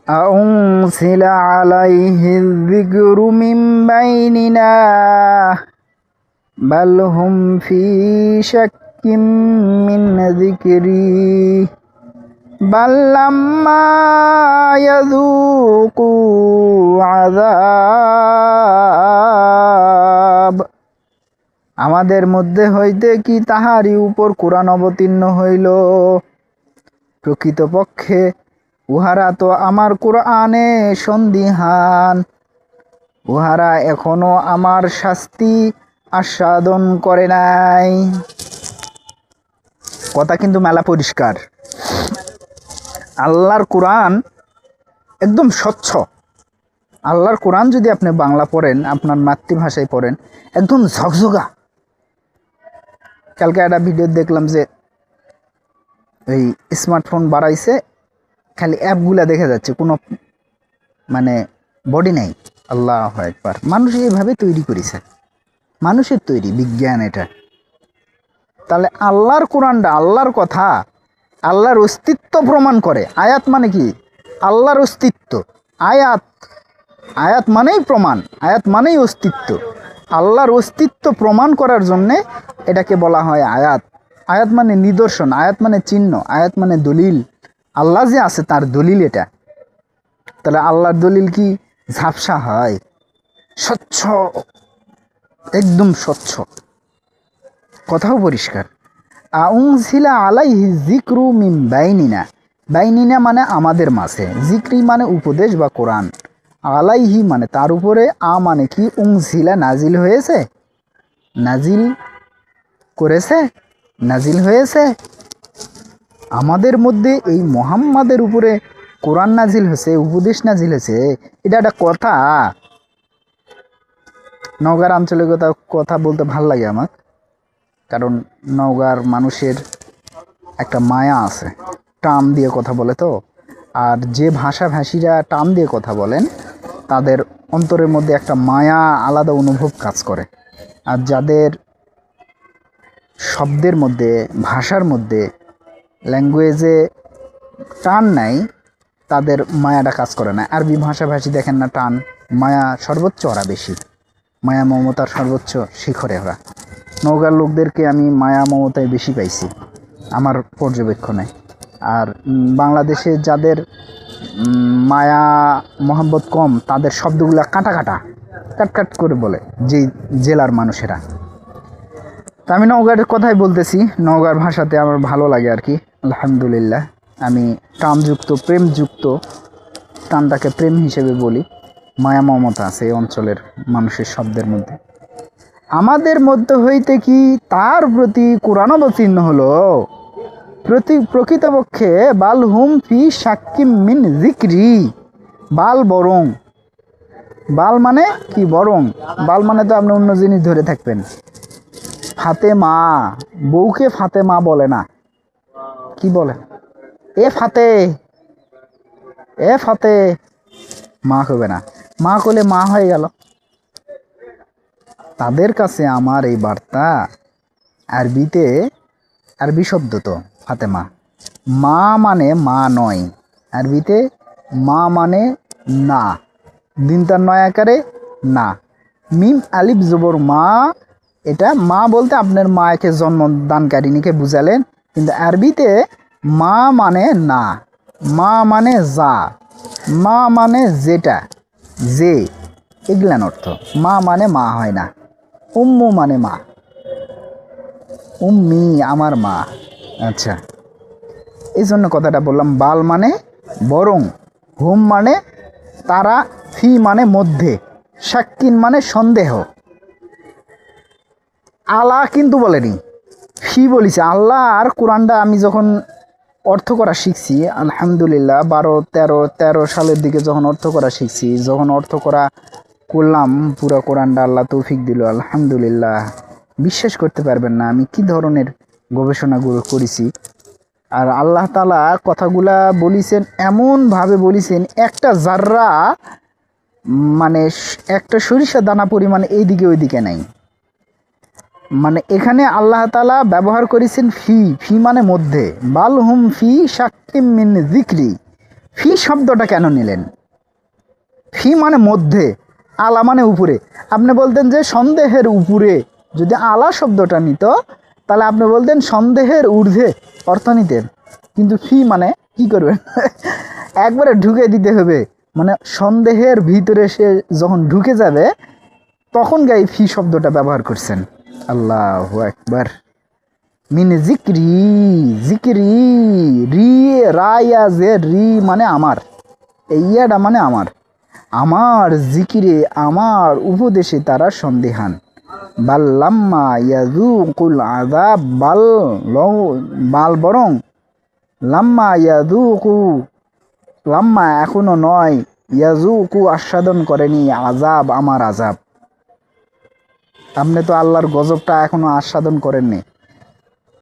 أأنزل عليه الذكر من بيننا بل هم في شك من ذكري بل لما يذوقوا عذاب। আমাদের মধ্যে হইতে কি তাহারি উপর কোরআন অবতীর্ণ হইল? প্রকৃতপক্ষে উহারা তো আমার কোরআনে সন্দিহান, উহারা এখনো আমার শাস্তি আস্বাদন করে নাই। কথা কিন্তু মেলা পরিষ্কার। আল্লাহর কোরআন একদম স্বচ্ছ। আল্লাহর কোরআন যদি আপনি বাংলা পড়েন, আপনার মাতৃভাষায় পড়েন, একদম ঝকঝকা। কালকে একটা ভিডিও দেখলাম যে এই স্মার্টফোন বাড়াইছে, খালি অ্যাপগুলা দেখা যাচ্ছে, কোনো মানে বডি নাই। আল্লাহু আকবার। মানুষ এইভাবে তৈরি করেছে, মানুষের তৈরি বিজ্ঞান এটা। তাহলে আল্লাহর কোরআনটা আল্লাহর কথা, আল্লাহর অস্তিত্ব প্রমাণ করে। আয়াত মানে কি? আল্লাহর অস্তিত্ব। আয়াত, আয়াত মানেই প্রমাণ, আয়াত মানেই অস্তিত্ব। আল্লাহর অস্তিত্ব প্রমাণ করার জন্যে এটাকে বলা হয় আয়াত। আয়াত মানে নিদর্শন, আয়াত মানে চিহ্ন, আয়াত মানে দলিল। আল্লাহ যে আছে তার দলিল এটা। তাহলে আল্লাহর দলিল কি ঝাপসা হয়? স্বচ্ছ, একদম স্বচ্ছ, কথাও পরিষ্কার। আউনজিলা আলাইহি যিকরু মিন বাইনিনা। বাইনিনা মানে আমাদের মাঝে, যিকরি মানে উপদেশ বা কোরআন, আলাইহি মানে তার উপরে, আ মানে কি? উনজিলা নাজিল হয়েছে, নাজিল করেছে, নাজিল হয়েছে। আমাদের মধ্যে এই মুহাম্মাদের উপরে কোরআন নাজিল হয়েছে, উপদেশ নাজিল হয়েছে, এটা একটা কথা? নওগাঁর আঞ্চলিকতা কথা বলতে ভাল লাগে আমার, কারণ নওগাঁর মানুষের একটা মায়া আছে, টান দিয়ে কথা বলে তো। আর যে ভাষাভাষীরা টান দিয়ে কথা বলেন তাদের অন্তরের মধ্যে একটা মায়া, আলাদা অনুভব কাজ করে। আর যাদের শব্দের মধ্যে, ভাষার মধ্যে, ল্যাঙ্গুয়েজে টান নাই, তাদের মায়াটা কাজ করে না। আরবি ভাষাভাষী দেখেন না, টান মায়া সর্বোচ্চ, ওরা বেশি মায়া মমতার সর্বোচ্চ শিখরে ওরা। নওগাঁর লোকদেরকে আমি মায়া মমতায় বেশি পাইছি আমার পর্যবেক্ষণে। আর বাংলাদেশে যাদের মায়া মহব্বত কম, তাদের শব্দগুলো কাটা কাটা, কাটকাট করে বলে যে জেলার মানুষেরা। তা আমি নওগাঁর কথাই বলতেছি, নওগাঁর ভাষাতে আমার ভালো লাগে আর কি। আলহামদুলিল্লাহ, আমি টানযুক্ত, প্রেমযুক্ত, টানটাকে প্রেম হিসেবে বলি। মায়া মমতা আছে এই অঞ্চলের মানুষের শব্দের মধ্যে। আমাদের মধ্যে হইতে কি তার প্রতি কোরআন অবতীর্ণ হলো? প্রকৃতপক্ষে বাল হুম ফি শাক্কিম মিন যিকরি। বাল বরং, বাল মানে কি? বরং। বাল মানে তো আপনি অন্য জিনিস ধরে থাকবেন। ফাতেমা, বউকে ফাতেমা বলে না, কি বলে? এ ফাতে, এ ফাতে, মা হবে না। মা করলে মা হয়ে গেল। তাদের কাছে আমার এই বার্তা, আরবিতে, আরবি শব্দ তো ফাতেমা, মা মানে মা নয়। আরবিতে মা মানে না, দিন তার নয় আকারে না, মিম আলিফ জবর মা। এটা মা বলতে আপনার মাকে জন্মদানকারিণীকে বুঝালেন, কিন্তু আরবিতে মা মানে না, মা মানে যা, মা মানে যেটা, যে, এগুলান অর্থ। মা মানে মা হয় না। উম্মু মানে মা, উম্মি আমার মা। আচ্ছা, এই জন্য কথাটা বললাম। বাল মানে বরং, হুম মানে তারা, ফি মানে মধ্যে, শাক্কিন মানে সন্দেহ। আলা কিন্তু বলেনি, ফি বলিছে। আল্লাহ আর কোরআনটা আমি যখন অর্থ করা শিখছি, আলহামদুলিল্লাহ 12-13 সালের দিকে যখন অর্থ করা শিখছি, যখন অর্থ করা করলাম পুরো কোরআনটা, আল্লাহ তৌফিক দিল আলহামদুলিল্লাহ। বিশ্বাস করতে পারবেন না আমি কি ধরনের গবেষণাগুলো করেছি। আর আল্লাহ তাআলা কথাগুলা বলিছেন, এমনভাবে বলিছেন একটা জাররা মানে একটা সরিষা দানা পরিমাণ এইদিকে ওইদিকে নাই। মানে এখানে আল্লাহ তাআলা ব্যবহার করেছেন ফি, ফি মানে মধ্যে। বাল হুম ফি শাক্কিম মিন যিকরি, ফি শব্দটা কেন নিলেন? ফি মানে মধ্যে, আলা মানে উপরে। আপনি বলতেন যে সন্দেহের উপরে, যদি আলা শব্দটা নিত তাহলে আপনি বলতেন সন্দেহের ঊর্ধ্বে অর্থ নিতেন। কিন্তু ফি মানে কি করবেন? একবারে ঢুকে দিতে হবে, মানে সন্দেহের ভিতরে সে যখন ঢুকে যাবে তখন গাই ফি শব্দটা ব্যবহার করছেন। আল্লাহু আকবার। মিন জিক্রি, জিক্রি, রি, রায়া যে রি মানে আমার, এই ইয়াটা মানে আমার, আমার জিকিরে আমার উপদেশে তারা সন্দেহান। বাল লাম্মা ইয়াযুকুল আযাব, বাল বরং, লাম্মা ইয়াযুকু, লাম্মা এখনো নয়, ইয়াযুকু আস্বাদন করেনি, আযাব আমার আযাব। আপনি তো আল্লাহর গজবটা এখনো আস্বাদন করেননি।